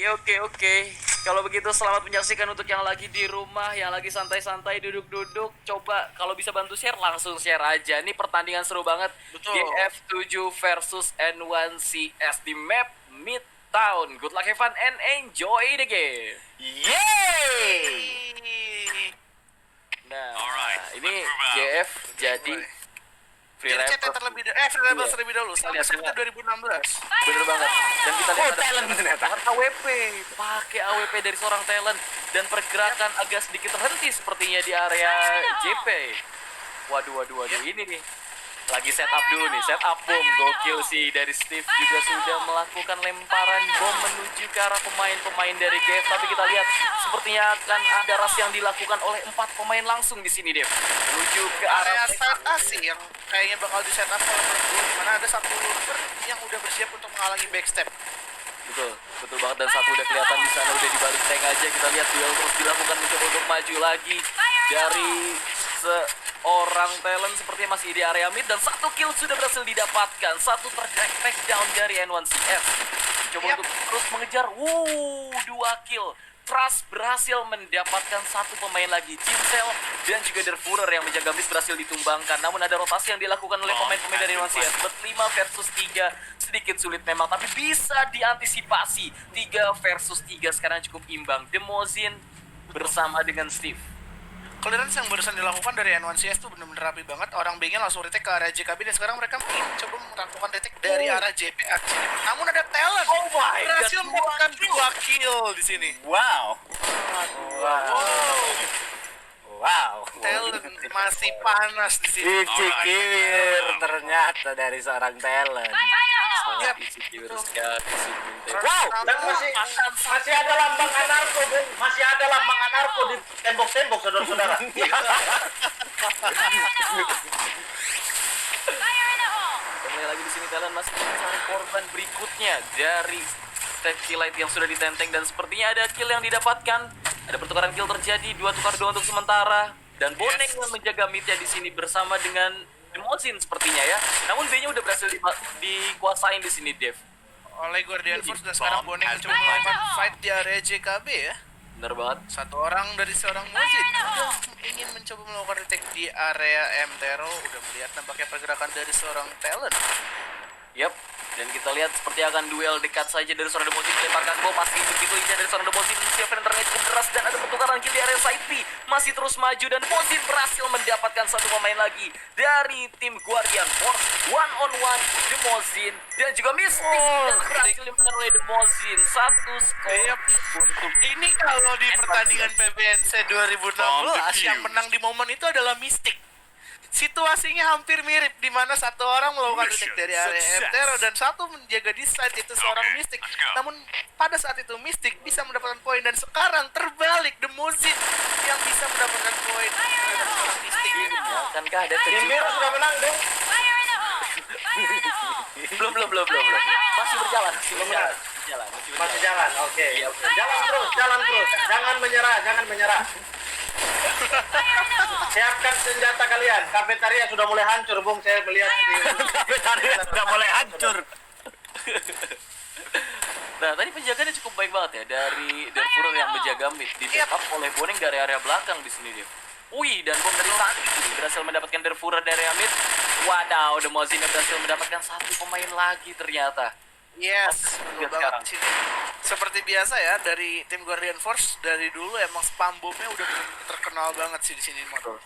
Oke. Kalau begitu selamat menyaksikan untuk yang lagi di rumah, yang lagi santai-santai duduk-duduk. Coba kalau bisa bantu share langsung share aja. Ini pertandingan seru banget. Betul. GF7 versus N1CS di map Midtown. Good luck, have fun, and enjoy the game. Yeay! Nah, Alright, ini let's move out. GF jadi free Jadi chat rapper. terlebih dahulu, free rebel Iya. terlebih dahulu. Sama Lihat, seperti lihat. 2016. Bener banget. Dan kita lihat ada talent ternyata. AWP, pakai AWP dari seorang talent, dan pergerakan agak sedikit terhenti sepertinya di area JP. Waduh, ini nih. Lagi setup dulu nih, setup bom. Gokil sih dari Steve juga sudah melakukan lemparan bom menuju ke arah pemain-pemain dari GF. Tapi kita lihat sepertinya akan ada rush yang dilakukan oleh 4 pemain langsung di sini, Dev. Menuju ke Area arah side A sih yang kayaknya bakal di setup oleh mereka, di mana ada satu lurker yang udah bersiap untuk menghalangi backstep. Betul banget, dan satu udah kelihatan di sana udah di balik tank aja. Kita lihat duel terus dilakukan mencoba untuk maju lagi dari seorang talent sepertinya masih di area mid, dan satu kill sudah berhasil didapatkan. Satu terdirect down dari N1CS. Coba untuk terus mengejar. 2 kill. Trust berhasil mendapatkan satu pemain lagi, Jinsel dan juga Derfurer yang menjaga mid berhasil ditumbangkan. Namun ada rotasi yang dilakukan oleh pemain-pemain dari N1CS. But 5 versus 3 sedikit sulit memang, tapi bisa diantisipasi. 3 versus 3 sekarang cukup imbang. Demozin bersama dengan Steve. Clearance yang barusan dilakukan dari N1CS tuh bener-bener rapi banget. Orang B-nya langsung retake ke area JKB dan sekarang mereka coba melakukan retake dari arah JPA. Namun ada talent berhasil mendapatkan 2 kill di sini. Wow. Talent masih panas di sini. Dicikir ternyata dari seorang talent. Sangat insecure sekali sih. Wow, dan masih ada lambang anarko, Bung. Masih ada lambang anarko di tembok-tembok, saudara-saudara. Kembali lagi di sini talent masih mencari korban berikutnya dari Techilite yang sudah ditenteng, dan sepertinya ada kill yang didapatkan. Ada pertukaran kill terjadi, 2 tukar 2 untuk sementara, dan Bonek yang menjaga midnya di sini bersama dengan Demozin sepertinya ya. Namun B-nya udah berhasil dikuasain di sini, Dev. Oleh Guardian Force dan sekarang Bonek mencoba melakukan fight di area JKB ya. Bener banget. Satu orang dari seorang Mozin udah ingin mencoba melakukan retake di area M-Tero. Udah melihat nampaknya pergerakan dari seorang talent. Yap, dan kita lihat seperti akan duel dekat saja dari seorang Demozin melemparkan bom. Masih begitu indah dari seorang Demozin, siapkan yang cukup deras, dan ada pertukaran kill di area side B. Masih terus maju, dan Demozin berhasil mendapatkan satu pemain lagi dari tim Guardian Force. One on one, Demozin dan juga Mystic yang berhasil dimakan oleh Demozin. Satu skor untuk Ini kalau di pertandingan PBNC 2016 yang menang di momen itu adalah Mystic. Situasinya hampir mirip, di mana satu orang melakukan retake dari area M-Tero dan satu menjaga di side itu seorang Mystic. Namun pada saat itu Mystic bisa mendapatkan poin, dan sekarang terbalik, Demozin yang bisa mendapatkan poin terhadap seorang Mystic. akankah ada Tim biru sudah menang, Bung. belum masih berjalan Masih jalan, oke. Jalan terus. Jangan menyerah. Siapkan senjata kalian. Kafetaria sudah mulai hancur, Bung. Saya melihat di kafetaria sudah mulai hancur. Nah, tadi penjagaannya cukup baik banget ya dari Derfurer yang menjaga mid, di backup oleh Boning dari area belakang di sini dia. Wih, dan bom dari Sandi berhasil mendapatkan Derfurer dari area mid. Wadaw, Demozin berhasil mendapatkan satu pemain lagi ternyata. Yes, betul banget sini. Seperti biasa ya, dari tim Guardian Force dari dulu emang spam bomnya udah terkenal banget sih di sini, Mod.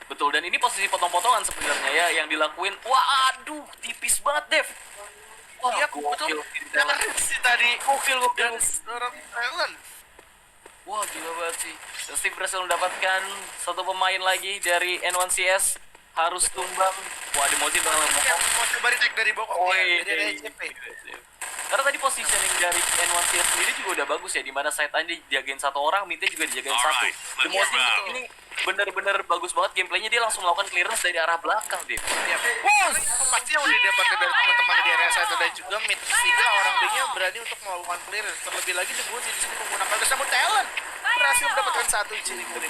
Betul, dan ini posisi potong-potongan sebenarnya ya yang dilakuin. Waduh, tipis banget, Dev. Wah, Iya, betul. Jangan sih tadi dan seorang talent. Wah, gila banget sih. Dan Steve berhasil mendapatkan satu pemain lagi dari N1CS. Harus tumbang. Wah, Demozin bakal Yang mau coba retake dari bokong ya, dari JP. Karena tadi positioning dari N1CS sendiri juga udah bagus ya, dimana side A dijagain satu orang, midnya juga dijagain satu. Demozin ini bener-bener bagus banget gameplaynya, dia langsung melakukan clearance dari arah belakang, Dev. Ya, pasti yang udah didapatkan dari teman-teman di area side dan juga mid, sehingga orang B-nya berani untuk melakukan clearance. Terlebih lagi Demozin di sini menggunakan namun talent berhasil mendapatkan satu di sini. Dari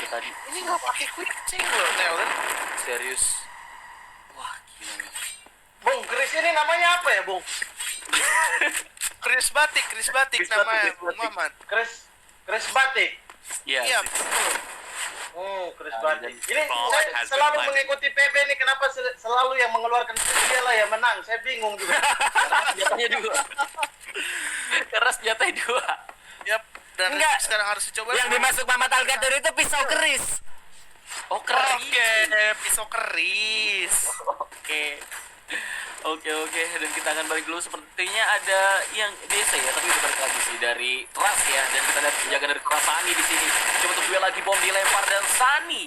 tadi. Ini nggak pakai quick change loh, talent. Serius. Wah, gila. Bung, Chris ini namanya apa ya, Bung? Chris Batik namanya, Bung Maman. Chris Batik. Iya. Iya, betul. Oh, Chris Batik. Ini Ball saya has selalu been planted. mengikuti PB ini, kenapa selalu yang mengeluarkan dia lah yang menang. Saya bingung juga. Senjatanya 2. Karena senjatanya 2. Yap. Dan Enggak. sekarang harus dicoba. Yang dimasuk Mamat Algadur itu pisau keris. Oh, keren. Oke, pisau keris. Oke, dan kita akan balik dulu. Sepertinya ada yang desa ya, tapi udah balik lagi sih dari Trust ya. Dan kita lihat penjaga dari keras Sani di sini. Coba untuk duel lagi, bom dilempar dan Sani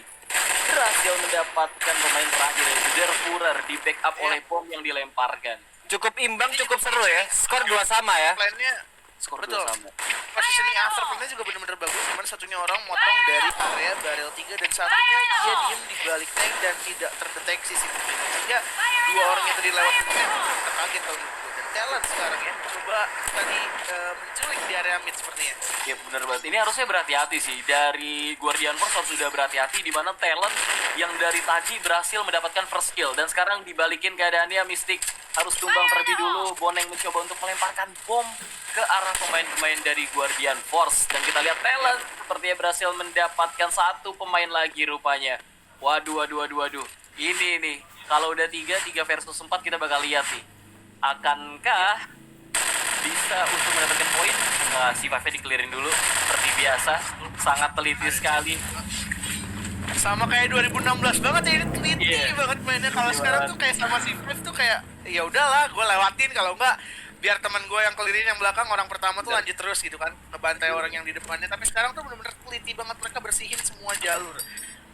berhasil mendapatkan pemain terakhir yaitu Der Führer di backup oleh bom yang dilemparkan. Cukup imbang, cukup seru ya. Skor 2 sama ya. Plannya Skor betul. 2 sama. Positioning after plannya juga benar-benar bagus. Dimana satunya orang motong dari area barrel 3 dan satunya dia diem di balik tank dan tidak terdeteksi sih. Sehingga 2 orang yang tadi lewat itu terkaget kalau menurut gue. Dan Talent sekarang ya coba tadi menculik di area mid sepertinya. Ya benar banget. Ini harusnya berhati-hati sih. Dari Guardian Force harus sudah berhati-hati di mana Talent yang dari tadi berhasil mendapatkan first kill dan sekarang dibalikin keadaannya. Mystic harus tumbang terlebih dulu. Boneng mencoba untuk melemparkan bom ke arah pemain-pemain dari Guardian Force dan kita lihat Talent sepertinya berhasil mendapatkan 1 pemain lagi rupanya. Waduh. Ini nih. Kalau udah 3 versus 4 kita bakal lihat nih. Akankah bisa untuk mendapatkan poin? Nah, si Five di-clearin dulu seperti biasa. Sangat teliti sekali. Sama kayak 2016 banget ya, ini teliti Iya. banget mainnya. Kalau Iya. sekarang tuh kayak sama si Five tuh kayak ya udahlah gue lewatin, kalau enggak biar teman gue yang clearin yang belakang, orang pertama tuh lanjut terus gitu kan, ngebantai orang yang di depannya. Tapi sekarang tuh bener-bener teliti banget, mereka bersihin semua jalur.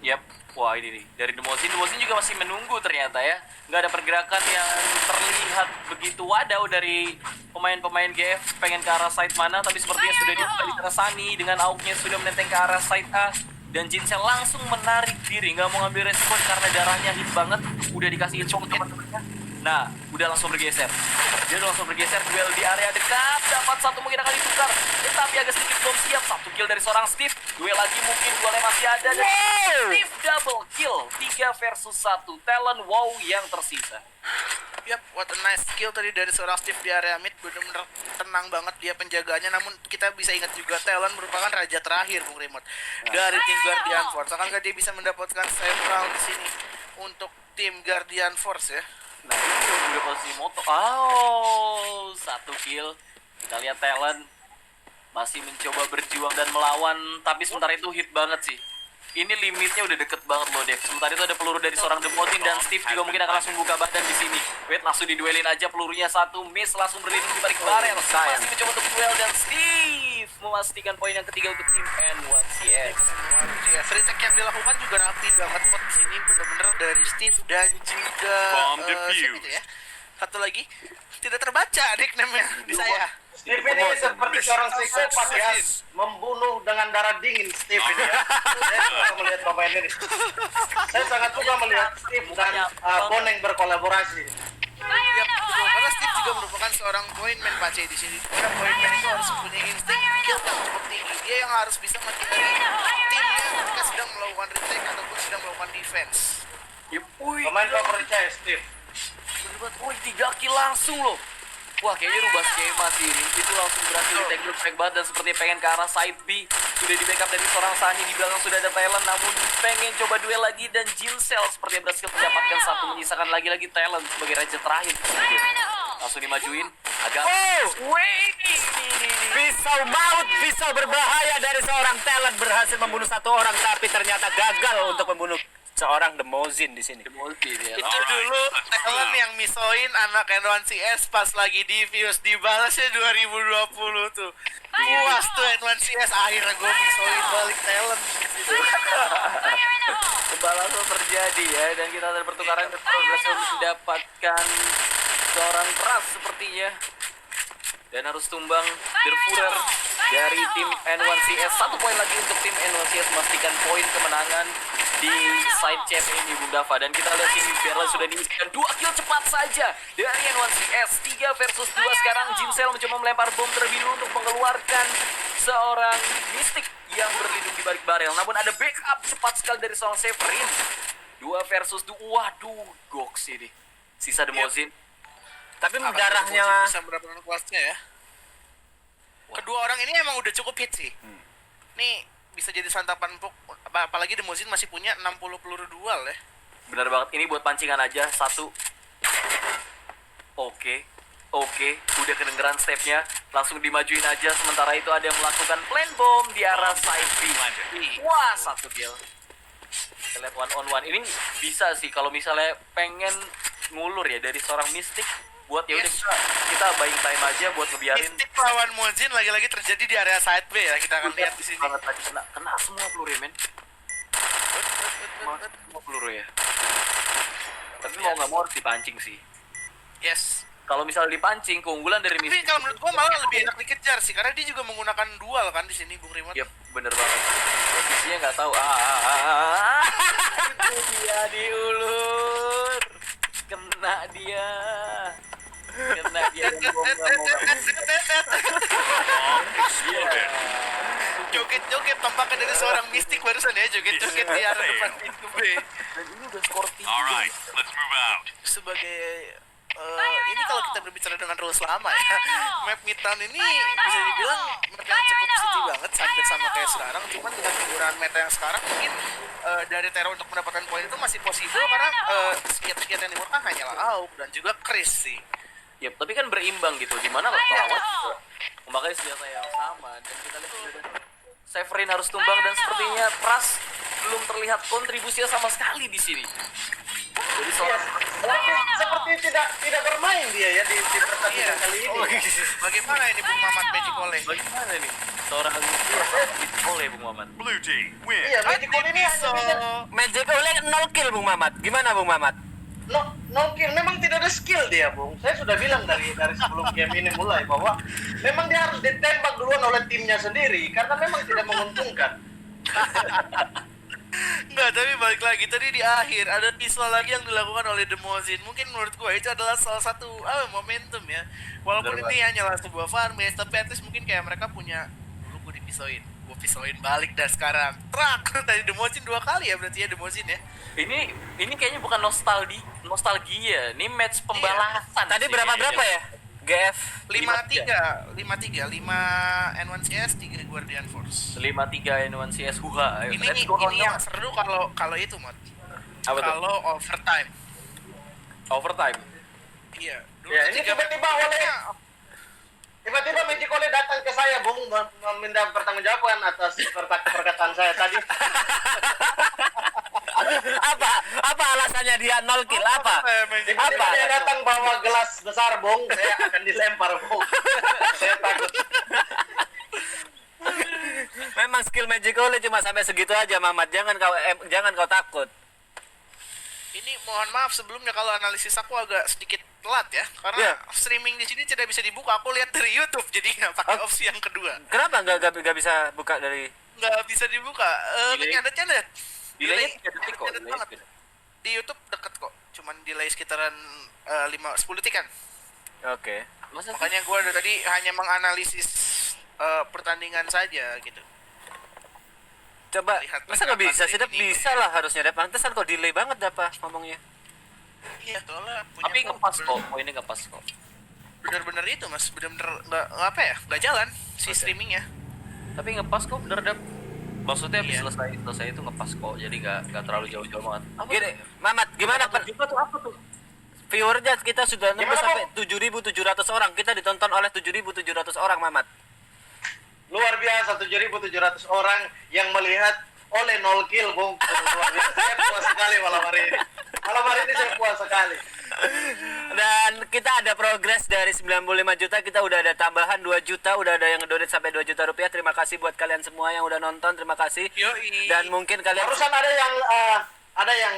Yap, wah ini nih dari Demozin juga masih menunggu ternyata ya. Nggak ada pergerakan yang terlihat begitu wadaw dari pemain-pemain GF pengen ke arah side mana, tapi sepertinya sudah dibuka di arah Sani dengan AUG-nya sudah menenteng ke arah side A. Dan Jinsel langsung menarik diri, nggak mau ngambil resiko karena darahnya hit banget. Udah dikasih hit shot teman-temannya. Nah, udah langsung bergeser. Dia udah langsung bergeser, duel di area dekat. Dapat 1 mungkin akan ditukar. Tetapi agak sedikit belum siap. 1 kill dari seorang Steve. Duel lagi mungkin, duelnya masih ada. Dan Steve double kill. 3 versus 1. Talent wow yang tersisa. Yap, what a nice skill tadi dari seorang Steve di area mid. Bener-bener tenang banget dia penjagaannya. Namun kita bisa ingat juga Talent merupakan raja terakhir, Bung Remote, dari tim Guardian Force. Akankah dia bisa mendapatkan save round di sini untuk tim Guardian Force ya? Nah, itu udah posisi moto. Oh, 1 kill. Kita lihat Talent masih mencoba berjuang dan melawan, tapi sementara itu hit banget sih. Ini limitnya udah deket banget loh, Dev. Sementara itu ada peluru dari seorang Demozin dan Steve juga mungkin akan langsung buka badan di sini. Wait, langsung diduelin aja, pelurunya 1 miss, langsung berlindung di balik barel. Masih mencoba untuk duel dan Steve memastikan poin yang ketiga untuk tim N1CS. Ya, retake yang dilakukan juga rapi banget kok di sini, bener-bener dari Steve dan juga Bomb siapa defused. itu ya? Satu lagi tidak terbaca nickname-nya di saya. Steve ini seperti seorang psikopat ya, membunuh dengan darah dingin Steve ini ya. Saya suka melihat pemain ini. Saya sangat suka melihat Steve dan Boneng berkolaborasi. Ya, betul. Karena Steve juga merupakan seorang point man Pace di sini. Karena point man itu harus mempunyai insting kill yang cukup tinggi. Dia yang harus bisa menghindari timnya ketika sedang melakukan retake ataupun sedang melakukan defense. Yep. Wih, Pemain favorit saya Steve. bener banget. Wih, 3 kill langsung loh. Wah, kayaknya rubah skema sih ini. Itu langsung berhasil di take back banget dan seperti pengen ke arah side B. Sudah di backup dari seorang Sani, di belakang sudah ada Talent, namun pengen coba duel lagi dan Jinsel seperti berhasil mendapatkan 1, menyisakan lagi-lagi Talent sebagai raja terakhir. Langsung dimajuin, agak Pisau maut, pisau berbahaya dari seorang Talent berhasil membunuh 1 orang, tapi ternyata gagal untuk membunuh seorang Demozin di sini. multi dia. Itu dulu Talent yang misoin anak N1CS pas lagi diffuse, dibalasnya 2020 tuh. Puas tuh N1CS, akhirnya gue misoin balik Talent gitu. Kebalasan terjadi ya, dan kita ada pertukaran berhasil mendapatkan seorang Trust sepertinya. Dan harus tumbang Der Führer dari tim N1CS. 1 poin lagi untuk tim N1CS memastikan poin kemenangan di side chat ini, Bung Dava. Dan kita lihat sini Berla sudah diisikan 2 kill cepat saja dari N1CS. 3 versus 2 sekarang. Jinsel mencoba melempar bom terlebih dulu untuk mengeluarkan seorang Mystic yang berlindung di balik barel. Namun ada backup cepat sekali dari seorang Severin. 2 versus 2. Waduh, goks ini. Sisa Demozin. Tapi Akan darahnya bisa mendapatkan kuasnya ya. dua orang ini emang udah cukup hit sih. Nih bisa jadi santapan empuk, apalagi Demozin masih punya 60 peluru dual ya. Bener banget, ini buat pancingan aja. Satu. Oke, udah kedengeran stepnya, langsung dimajuin aja. Sementara itu ada yang melakukan plan bomb di arah side B. Wah, satu kill. Kita lihat one on one. Ini bisa sih kalau misalnya pengen ngulur ya dari seorang Mystic, buat ya udah kita buying time aja buat ngebiarin. Mystic lawan Mojin lagi-lagi terjadi di area side B ya, kita akan lihat di sini. Banget tadi kena semua peluru ya, men. Semua peluru ya. Tapi mau nggak mau harus dipancing sih. Yes. Kalau misalnya dipancing, keunggulan dari Tapi Mystic. kalau menurut gua malah lebih enak dikejar sih, karena dia juga menggunakan dual kan di sini, Bung Rimot. Yep, bener banget. Posisinya nggak tahu. Itu dia diulur. Kena dia. Dan gua nggak mau. Joget-joget tampaknya dari seorang Mystic barusan ya, joget-joget di arah depan pintu B. Dan ini udah skor 3. Alright, let's move out. Sebagai ini kalau kita berbicara dengan rules lama ya, map Midtown ini bisa dibilang map yang cukup city banget, hampir sama kayak sekarang. Cuman dengan penggunaan meta yang sekarang mungkin dari Terra untuk mendapatkan poin itu masih possible karena skill-skill yang dimurkan hanyalah AUG dan juga Chris sih. Yep, tapi kan berimbang gitu. Di mana lawan memakai senjata yang sama dan kita lihat sudah Severin harus tumbang dan sepertinya Pras belum terlihat kontribusinya sama sekali di sini. Jadi Seperti tidak bermain dia ya di pertandingan kali ini. Bagaimana ini Bung Mamat Magic Oleh? bagaimana nih seorang oleh Bung Maman? Blue team win. Iya, Magic Oleh ini hanya bisa Magic oleh 0 kill Bung Mamat. Gimana Bung Mamat? no kill. Memang tidak ada skill dia, Bung. Saya sudah bilang dari sebelum game ini mulai bahwa memang dia harus ditembak duluan oleh timnya sendiri karena memang tidak menguntungkan. Enggak, tapi balik lagi tadi di akhir ada pistol lagi yang dilakukan oleh Demozin. Mungkin menurut gue itu adalah salah satu momentum ya. Walaupun Bener ini hanyalah sebuah farmers, tapi at least mungkin kayak mereka punya dulu gue dipisoin, gue pisoin balik dan sekarang trak tadi Demozin 2 kali ya berarti ya Demozin ya. Ini kayaknya bukan nostalgia. Ini match pembalasan. Tadi sih berapa kayaknya. ya? GF 5-3 5 N1CS 3 Guardian Force. 5-3 N1 CS Huha. Ayo, let's go, Ini yang kawan-kawan. seru kalau itu mod. Apa tuh? Kalau overtime. Overtime. Iya. Dulu Ya, ini ketika tiba-tiba Magic Oleh datang ke saya, Bung, meminta pertanggungjawaban atas perkataan saya tadi. apa alasannya dia 0 kill? Apa? Tiba-tiba dia datang bawa gelas besar, Bung, saya akan dilempar, Bung. Saya takut. Memang skill Magic oleh cuma sampai segitu aja Mamat. Jangan kau takut. Ini mohon maaf sebelumnya kalau analisis aku agak sedikit telat ya, karena streaming di sini tidak bisa dibuka. Aku lihat dari YouTube, jadi nggak pakai opsi yang kedua. Kenapa nggak bisa buka dari? Nggak bisa dibuka. Nyandet. Delaynya 3 detik kok. Nyandet banget. Di YouTube deket kok, cuman delay sekitaran 5-10 detik kan. Oke. Makanya gue tadi hanya menganalisis pertandingan saja gitu. Coba, Lihat masa nggak bisa sih? Dap? ini. Bisa lah harusnya. Dap. Pantesan kok delay banget Dapa ngomongnya. Iya, soalnya punya Tapi ngepas kok. Poinnya ngepas kok. bener-bener itu mas, bener-bener nggak jalan si streamingnya. Tapi ngepas kok bener Dap. Maksudnya habis Iya. selesai itu ngepas kok. Jadi nggak terlalu jauh-jauh banget. Apa Gini, Mamat, gimana juga tuh apa tuh? viewernya kita sudah nembus Gimana, sampai 7.700 orang. Kita ditonton oleh 7.700 orang, Mamat. Luar biasa, 7.700 orang yang melihat oleh 0 kill, Bung. Luar biasa. Saya puas sekali malam hari ini. Malam hari ini saya puas sekali. Dan kita ada progres dari 95 juta, kita udah ada tambahan 2 juta, udah ada yang ngedonate sampai 2 juta rupiah. Terima kasih buat kalian semua yang udah nonton, terima kasih. Yoi. Dan mungkin kalian Barusan ada yang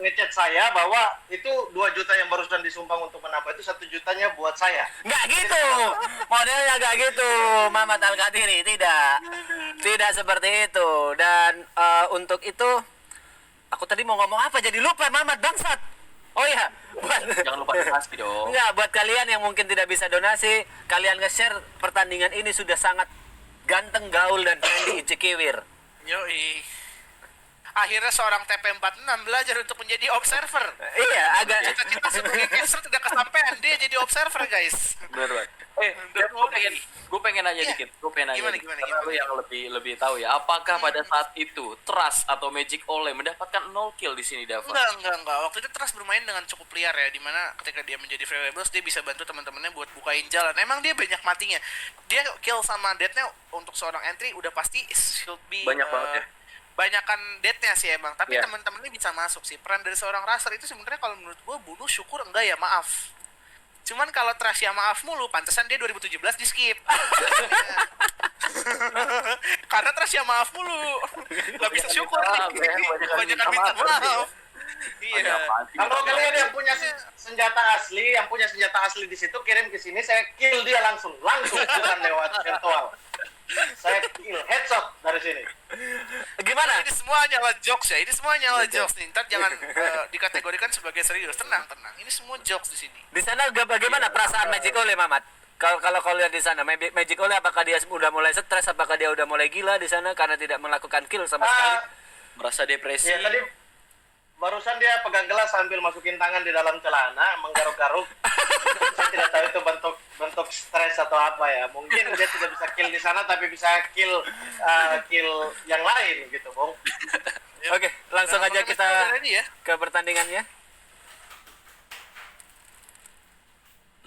ngechat saya bahwa itu 2 juta yang barusan disumbang untuk menambah itu 1 jutanya buat saya. nggak gitu, modelnya nggak gitu, Mamat Al-Qadiri, tidak seperti itu. Dan untuk itu, aku tadi mau ngomong apa jadi lupa, Mamat, bangsat. Oh iya, Jangan lupa donasi dong. Enggak, buat kalian yang mungkin tidak bisa donasi, kalian nge-share pertandingan ini sudah sangat ganteng, gaul, dan trendy Ichikiwir. Yoi. akhirnya seorang TP46 belajar untuk menjadi observer. Iya, agak Cita-cita sebagai caster tidak kesampaian, dia jadi observer, guys. Bener banget. Gue pengen nanya Iya. dikit. Gue pengen nanya Gimana, dikit. gimana, Karena gimana? lu yang lebih tahu ya. Apakah pada saat itu Trust atau Magic Ole mendapatkan 0 kill di sini, Dava? Enggak. Waktu itu Trust bermain dengan cukup liar ya, dimana ketika dia menjadi free rebels, dia bisa bantu teman-temannya buat bukain jalan. Emang dia banyak matinya. Dia kill sama death-nya untuk seorang entry udah pasti should be Banyak banget ya. banyakan death-nya sih emang. Tapi Iya. teman-temannya bisa masuk sih. Peran dari seorang raser itu sebenarnya kalau menurut gua bunuh syukur enggak ya, maaf. Cuman kalau Trust ya maaf mulu, pantesan dia 2017 di skip. Karena Trust ya maaf mulu. Gak bisa syukur Maaf nih. ya, Banyakan minta minta maaf. maaf. Iya. Kalau kalian yang punya senjata asli di situ kirim ke sini, saya kill dia langsung bukan lewat virtual. Saya kill headshot dari sini. gimana? Ini semua nyala jokes ya. Ini semua nyala jokes nih. Ntar jangan dikategorikan sebagai serius. Tenang. Ini semua jokes di sini. Di sana bagaimana perasaan Magic Ole, Mamat? Kalau kau lihat di sana, Magic Ole apakah dia udah mulai stres, apakah dia udah mulai gila di sana karena tidak melakukan kill sama sekali? Merasa depresi. Ya tadi barusan dia pegang gelas sambil masukin tangan di dalam celana, menggaruk-garuk. Saya tidak tahu itu bentuk stres atau apa ya. Mungkin dia tidak bisa kill di sana, tapi bisa kill yang lain gitu, Bung. Oke, langsung aja kita ya. ke pertandingannya.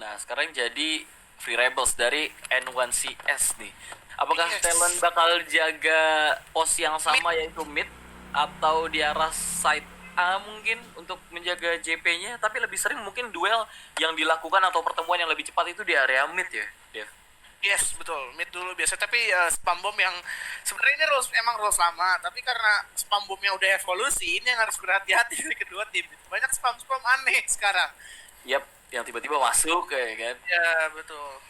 Nah, sekarang jadi Free Rebels dari N1CS nih. Apakah Yes. Talon bakal jaga pos yang sama yaitu mid atau di arah side A mungkin untuk menjaga JP-nya, tapi lebih sering mungkin duel yang dilakukan atau pertemuan yang lebih cepat itu di area mid ya, Dev? Yes, betul. Mid dulu biasa. Tapi spam bomb yang sebenarnya ini emang rules lama, tapi karena spam bombnya udah evolusi, ini yang harus berhati-hati dari kedua tim. Banyak spam aneh sekarang. Yap, yang tiba-tiba masuk kayak kan. Ya, betul.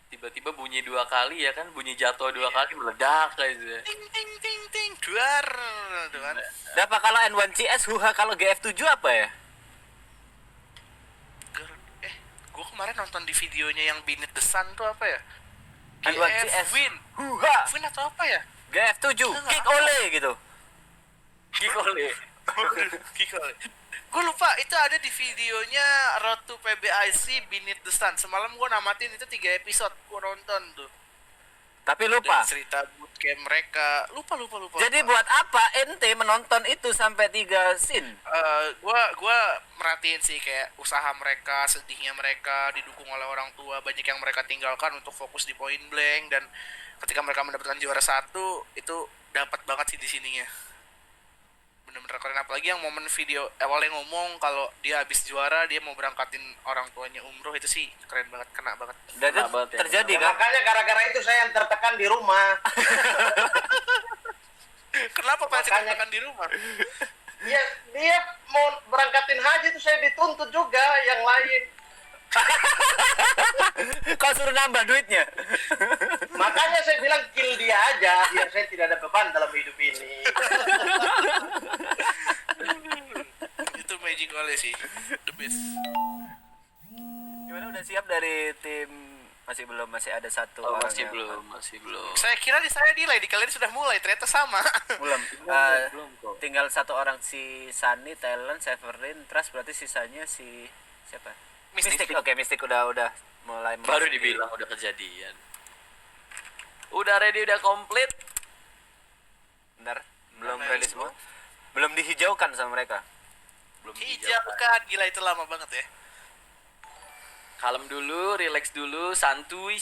Tiba-tiba bunyi 2 kali ya kan, bunyi jatuh 2 kali meledak kayak gitu. Ting ting ting ting duar tuh kan. Dapat kalau N1CS, huha kalau GF7 apa ya? Gue kemarin nonton di videonya yang Beneath the Sun tuh apa ya? N1CS. Win. Huha, Win atau apa ya? GF7, kick Ole gitu. Gikole. Kikol. Gue lupa itu ada di videonya Road to PBIC Beneath the Sun. Semalam gue namatin itu 3 episode gue nonton tuh. Tapi lupa. Dan cerita bootcamp mereka. Lupa. Jadi buat apa ente menonton itu sampai 3 scene? Gua merhatiin sih kayak usaha mereka, sedihnya mereka, didukung oleh orang tua, banyak yang mereka tinggalkan untuk fokus di point blank, dan ketika mereka mendapatkan juara 1 itu dapat banget sih di sininya. Bener-bener keren, apalagi yang momen video awalnya ngomong kalau dia habis juara dia mau berangkatin orang tuanya umroh, itu sih keren banget, kena banget. Dan itu Kena banget ya. terjadi Ya, kan? makanya gara-gara itu saya yang tertekan di rumah. Kenapa Pak Makanya- ditekan di rumah? Ya, dia mau berangkatin haji itu saya dituntut juga yang lain. Kau suruh nambah duitnya. Makanya saya bilang kill dia aja biar saya tidak ada beban dalam hidup ini. Itu Magic Ole sih, the best. Gimana, udah siap dari tim? Masih belum, masih ada satu Oh, orang masih yang- belum. Saya kira di saya delay, di kalian sudah mulai, ternyata sama. belum. Belum kok. Tinggal satu orang, si Sunny, Talon, Severin, Trust, berarti sisanya si siapa? Mystic. Oke, Mystic udah mulai Baru memasuki. dibilang udah kejadian. Udah ready, udah komplit. Bentar, belum Nah, ready itu. semua. Belum dihijaukan sama mereka. Belum Hijau dijawab. kan, gila itu lama banget ya. Kalem dulu, relax dulu, santuy.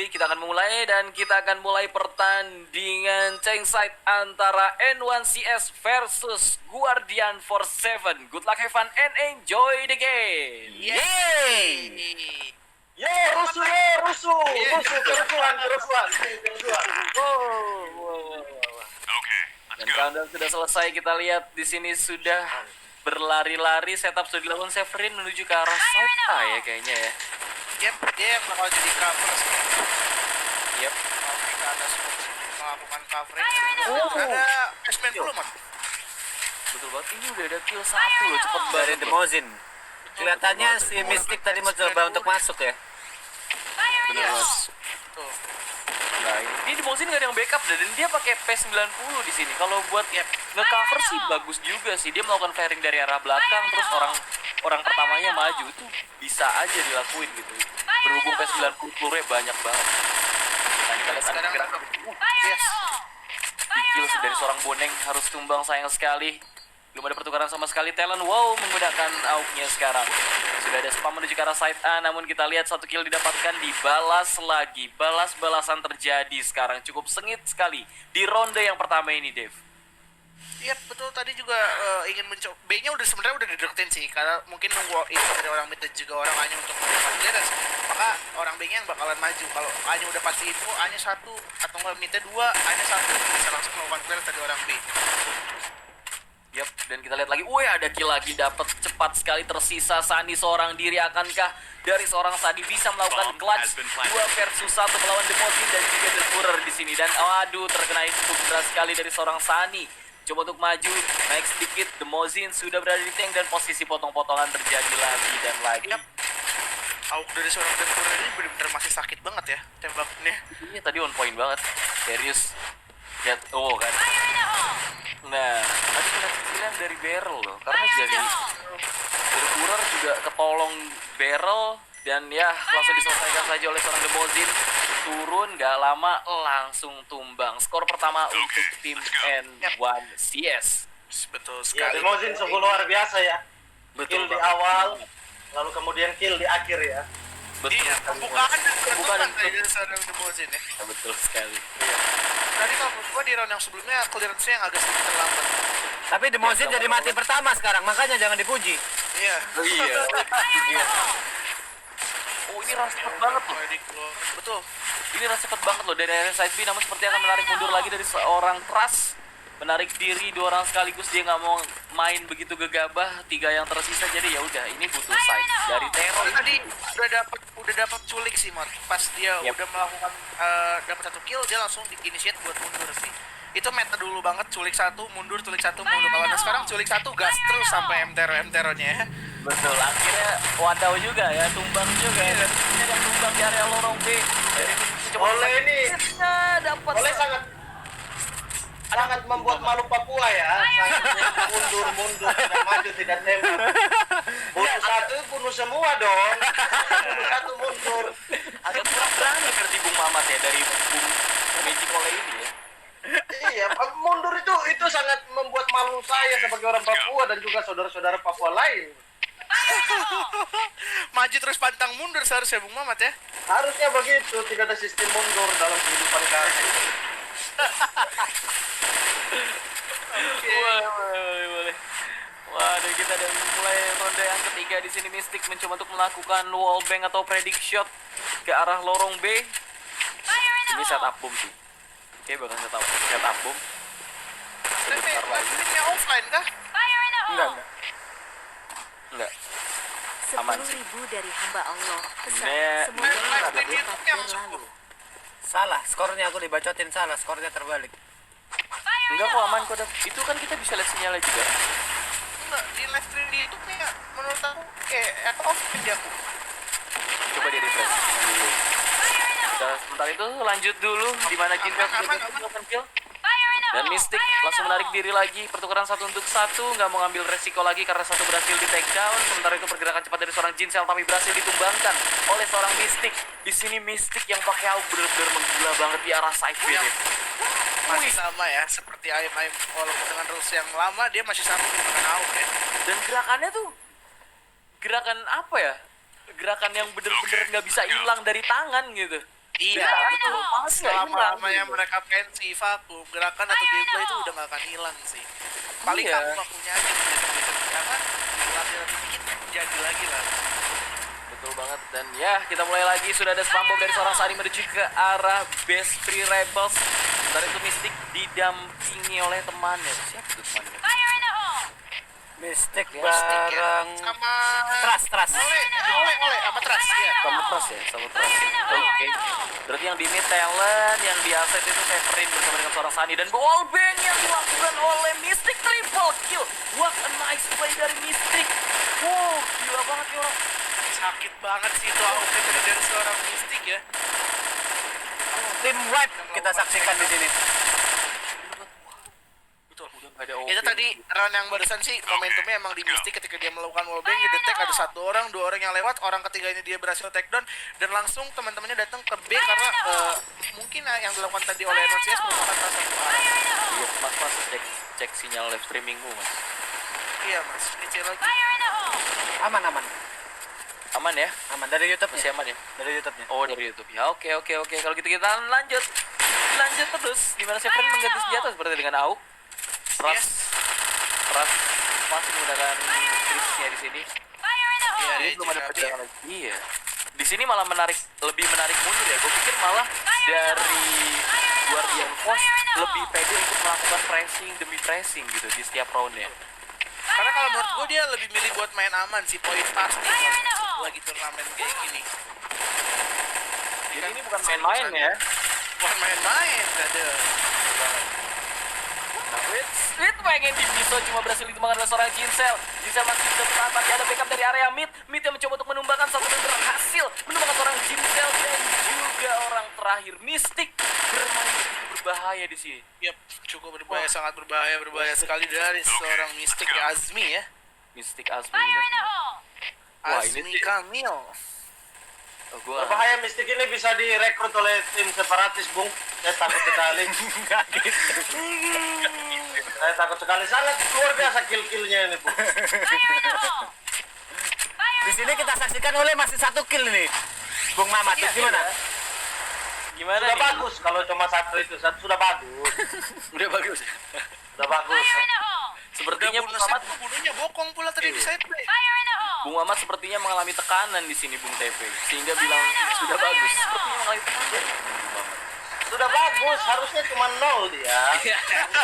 Kita akan memulai dan kita akan mulai pertandingan Cheng Side antara N1CS versus Guardian for 7. Good luck, have fun, and enjoy the game. Yeay! Yo, rusuh, kerusuhan. Okay, let's Dan go. countdown sudah selesai, kita lihat di sini sudah berlari-lari, setup sudah dilakukan Severin menuju ke arah side A ya kayaknya ya. Dia yang bakal jadi cover sih. Yep. Kalau mereka ada scope untuk melakukan covering. Ada S-Man dulu, Mas. Betul banget, ini udah ada kill 1 loh, cepet Dari banget. Demozin. Kelihatannya si Mystic tadi mau coba untuk masuk ya. Bener banget. Tuh. Nah, ini Demozin nggak ada yang backup dan dia pakai P90 di sini. Kalau buat nge-cover sih bagus juga sih. Dia melakukan fairing dari arah belakang, terus orang pertamanya maju itu bisa aja dilakuin gitu. Berhubung P90 peluru banyak banget. Nah, kita lihat ada Sekarang gerak. yes. Kill dari seorang Boneng harus tumbang, sayang sekali. Belum ada pertukaran sama sekali. Talon wow menggunakan AUK-nya sekarang. Sudah ada spam menuju ke arah side A, namun kita lihat satu kill didapatkan, dibalas lagi. Balas-balasan terjadi sekarang. Cukup sengit sekali di ronde yang pertama ini, Dev. Iya betul, tadi juga ingin mencoba B-nya udah sebenarnya udah dideketin sih, karena mungkin nunggu itu dari orang mid dan juga orang A-nya untuk melakukan clearance, maka orang B-nya yang bakalan maju. Kalau A-nya udah pasti info, A-nya 1 atau enggak mid-nya 2, A-nya 1 bisa langsung melakukan clearance dari orang B. Yap, dan kita lihat lagi, wih ada kill lagi, dapat cepat sekali, tersisa Sani seorang diri. Akankah dari seorang Sani bisa melakukan clutch 2 versus 1 melawan Demozin dan juga The Führer di sini? Dan waduh, terkena cukup keras sekali dari seorang Sani. Coba untuk maju, naik sedikit, Demozin sudah berada di tank dan posisi potong-potongan terjadi lagi dan lagi. Yap. AUK dari seorang The Führer ini benar-benar masih sakit banget ya tembaknya. Ini tadi on point banget, serius. Lihat, oh kan. Nah, tadi kena cicilan dari barrel loh, karena dari Führer juga ketolong barrel dan ya langsung diselesaikan saja oleh seorang Demozin. Turun gak lama langsung tumbang. Skor pertama untuk tim N1 CS. Betul Ya, sekali. Demozin sungguh luar biasa ya. Kill di banget. awal, lalu kemudian kill di akhir ya. Betul. Iya, pembukaan dan penutupan dan tadi dari seorang Demozin ya. Ya, betul sekali. Tadi kalau menurut gua di round yang sebelumnya clearance-nya yang agak sedikit terlambat. Tapi Demozin jadi mati pertama sekarang, makanya jangan dipuji. Iya. Oh, iya. Iya. Oh, ini ras cepet banget loh. Betul. Ini ras cepet banget loh dari area side B, namun seperti akan menarik mundur lagi dari seorang Trust. Menarik diri 2 orang sekaligus, dia nggak mau main begitu gegabah. 3 yang tersisa, jadi ya udah ini butuh side dari Terror. Tadi udah dapat culik sih, Mar. Pas dia Yep. udah melakukan dapat 1 kill, dia langsung di-initiate buat mundur sih. Itu meta dulu banget, culik 1 mundur, culik 1 mundur. Kalau ada sekarang culik 1 gas terus sampai MTero-nya ya. Betul, akhirnya wadaw juga ya, tumbang juga ya. Ini ada tumbang di area lorong B. Jadi coba Oleh ini, dapat. oleh sangat membuat malu Papua ya. Sangat mundur, tidak maju, tidak tembak. Bunuh satu, bunuh semua dong. Bunuh satu mundur. Agak kurang berani versi Bung Mamat ya dari Bung Magic Oleh ini ya. Iya, mundur itu sangat membuat malu saya sebagai orang Papua dan juga saudara-saudara Papua lain. Maju terus pantang mundur seharusnya Bung Mamat ya. Harusnya begitu, tidak ada sistem mundur dalam kehidupan kami. Boleh. Waduh, kita udah mulai ronde yang ketiga di sini. Mystic mencoba untuk melakukan wallbang atau predict shot ke arah lorong B. Ini setup boom sih. Oke, bakal setup boom. Tapi live-nya offline kah? Enggak. Aman sih. 10.000 dari hamba Allah. Pesan, Nek. semoga Live tidak di YouTube-nya takdir masuk. lalu. Salah, skornya aku dibacotin salah, skornya terbalik. Enggak kok, aman kok. Itu kan kita bisa lihat sinyalnya juga. Enggak, di live stream di YouTube-nya menurut aku kayak offline dia aku. Coba di refresh dulu. Kita sebentar itu lanjut dulu di mana Jinpeng Aman. melakukan kill. Dan Mystic langsung menarik diri lagi, pertukaran 1 untuk 1, nggak mau ngambil resiko lagi karena 1 berhasil di take down. Sementara itu pergerakan cepat dari seorang Jin Seltami berhasil ditumbangkan oleh seorang Mystic. Di sini Mystic yang pakai AUK benar-benar menggila banget di arah side B. Masih sama ya, seperti AIM walaupun dengan rules yang lama dia masih sama menggunakan AUK ya. Dan gerakannya tuh gerakan apa ya? Gerakan yang bener-bener nggak bisa hilang dari tangan gitu. Iya, betul. Selama-lamanya mereka pensi, vakum, gerakan atau gameplay itu udah gak akan hilang sih. Paling Iya. kamu vakumnya aja karena latihan dikit jadi lagi lah. Betul banget. Dan ya kita mulai lagi. Sudah ada spam bomb dari seorang Sari menuju ke arah base Free Rebels. Sementara itu Mystic didampingi oleh temannya. Siapa itu temannya? Mystic Ya, bareng Sama Trust. oleh sama Trust ya. Sama Trust ya? Sama Trust. Oke. Berarti yang di mid talent, yang di asset itu Severin bersama dengan seorang Sani. Dan wallbang yang dilakukan oleh Mystic, triple kill. What a nice play dari Mystic. Wow, gila banget ya orang. Sakit banget sih itu AUK dari seorang Mystic ya. Tim wipe kita saksikan di sini. Betul, udah nggak ada OP. Itu tadi run yang barusan sih momentumnya emang di Mystic ketika dia melakukan wallbang, dia detect ada 1 orang, 2 orang yang lewat, orang ketiganya dia berhasil take down dan langsung teman-temannya datang ke B karena mungkin yang dilakukan tadi oleh NCS merupakan salah satu arah. Iya, mas cek sinyal live streamingmu mas. Iya mas, ini lagi. Aman. Aman ya? Aman dari YouTube Masih aman ya? Dari YouTube-nya. Oh dari YouTube ya. Oke. Kalau gitu kita lanjut terus. Dimana Severin mengganti senjata seperti dengan AUK. Ras masih menggunakan krisisnya di sini. Iya, Ini dia belum ada juga perjalanan lagi. Iya. Di sini malah lebih menarik mundur ya. Gue pikir malah dari Guardian Force lebih pede untuk melakukan pressing demi pressing gitu di setiap roundnya. Karena kalau menurut gue dia lebih milih buat main aman sih, poin pasti lagi turnamen kayak gini. Jadi ini bukan main-main ya. Bukan main-main, ada. Nah, Wait pengen dipisau cuma berhasil ditumbangkan oleh seorang Jinsel. Jinsel masih bisa bertahan tapi ada backup dari area mid. Mid yang mencoba untuk menumbangkan satu dan berhasil menumbangkan seorang Jinsel dan juga orang terakhir Mystic bermain begitu berbahaya di sini. Yap, cukup berbahaya, sangat berbahaya sekali dari seorang Mystic ya, Azmi ya. Mystic Azmi benar. Wah, ini Azmi sih- Kamil. Oh, gua Berbahaya Mystic ini bisa direkrut oleh tim separatis, Bung. Saya takut sekali. Enggak gitu. Saya takut sekali. Sangat luar biasa kill-killnya ini, Bung. Di sini kita saksikan oleh masih 1 kill nih. Bung Mamat, Iya, gimana? Gimana Sudah nih? bagus kalau cuma satu sudah bagus. Udah bagus. Sudah bagus. Sepertinya Udah Bung bunuh Mamat, satu, bunuhnya bokong pula tadi di side play. Bung Mamat sepertinya mengalami tekanan di sini Bung TP sehingga bilang sudah bagus. Sepertinya mengalami tekanan dari Bung Mamat. Sudah bagus, harusnya cuma 0 dia.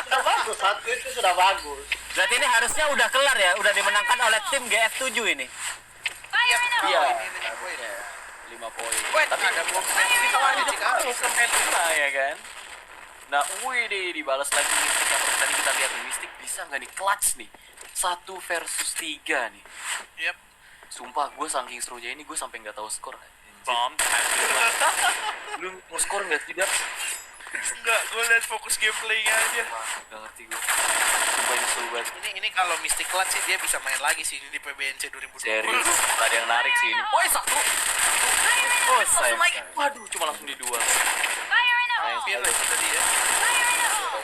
Sudah bagus, satu itu sudah bagus. Berarti ini harusnya udah kelar ya, udah dimenangkan oleh tim GF7 ini. Iya, Iya. ini 5 poin. 5 poin. Wait, Tapi ada bom kita lanjut terus sampai 5 ya kan. Nah, wih deh dibalas lagi Mystic yang seperti tadi kita lihat nih. Mystic bisa nggak nih clutch nih? 1 versus 3 nih. Yap. Sumpah gue saking serunya ini gue sampai nggak tahu skor. Bomb has been planted. Lu mau skor nggak tidak? Enggak, gue liat fokus gameplaynya aja. Nggak ngerti gue. Sumpah ini seru banget. Ini kalau Mystic Clutch sih dia bisa main lagi sih ini di PBNC 2020. Serius, nggak ada yang narik sih ini. Woi satu. Oh, Langsung sayang naik. sekali. Waduh, cuma langsung di 2. Feel itu tadi ya.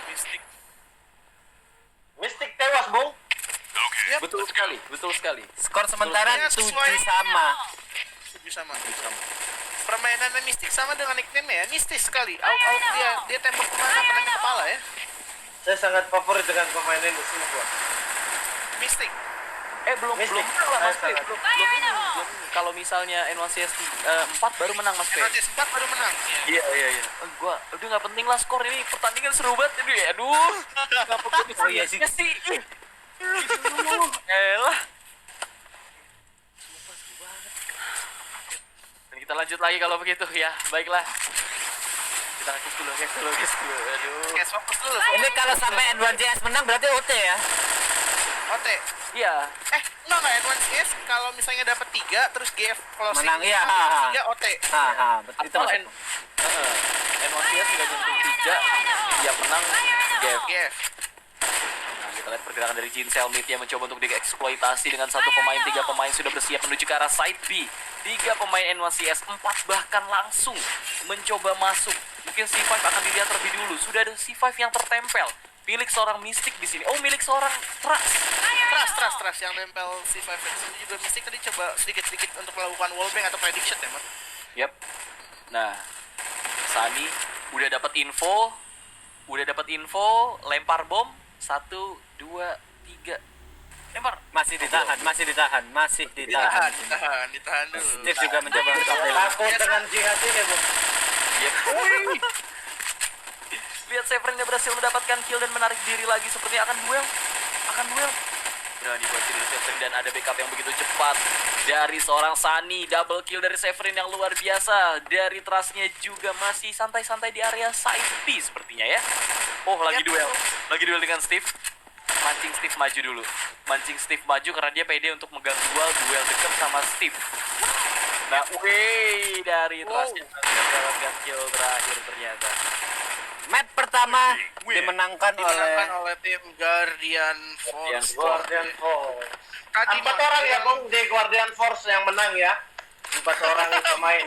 Mystic. Mystic tewas, Bung. Yap, Betul sekali. Skor sementara Sesuai. 7 sama. sama. Permainannya Mystic sama dengan nickname ya, mistis sekali. Dia tembak kemana, menangnya kepala ya. Saya sangat favorit dengan pemain ini semua. Mystic. Belum Mystic. lah Mas P. Saya Belum ini. Kalau misalnya N1CS 4 baru menang Mas P. Nanti sempat baru menang. Iya. Gua udah nggak penting lah skor ini, pertandingan seru banget ini. Aduh. Nggak penting Oh iya sih. ya sih. Gitu. Elah. Dan kita lanjut lagi kalau begitu ya. Baiklah. Kita fokus dulu. Aduh. Oke, fokus dulu. Ini kalau sampai N1JS menang berarti OT ya. Ote. Iya. Enggak, N1CS kalau misalnya dapat 3 terus GF closing. Menang, iya, Terus ha. 3 Ote. Itu Atau maksud. N1CS sudah jentung 3, dia menang GF. GF. Nah, kita lihat pergerakan dari Jinsel mid yang mencoba untuk dieksploitasi dengan 1 pemain, 3 pemain sudah bersiap menuju ke arah side B. 3 pemain N1CS, 4 bahkan langsung mencoba masuk. Mungkin C5 akan dilihat terlebih dulu. Sudah ada C5 yang tertempel. Milik seorang Mystic di sini. Oh, milik seorang Trust. Trust yang nempel si Five ini juga Mystic tadi coba sedikit-sedikit untuk melakukan wallbang atau prediction ya, Mas. Yap. Nah, Sani udah dapat info, lempar bom. 1, 2, 3. Lempar. Masih ditahan. Ditahan dulu. Steve juga mencoba untuk Saya takut dengan jihad ini, Bung. Yep. Lihat Severin yang berhasil mendapatkan kill dan menarik diri lagi, sepertinya akan duel. Berani buat kill dari Severin dan ada backup yang begitu cepat dari seorang Sani. Double kill dari Severin yang luar biasa. Dari Trustnya juga masih santai-santai di area side B sepertinya ya. Oh, lagi duel dengan Steve. Mancing Steve maju dulu. Karena dia pede untuk megang duel dekat sama Steve. Nah, dari Trust yang mendapatkan kill terakhir ternyata. Map pertama dimenangkan Dimenangkan oleh oleh tim Guardian Force. Guardian Force. Tadi 4 orang ya Bung di Guardian Force yang menang ya. 4 orang pemain.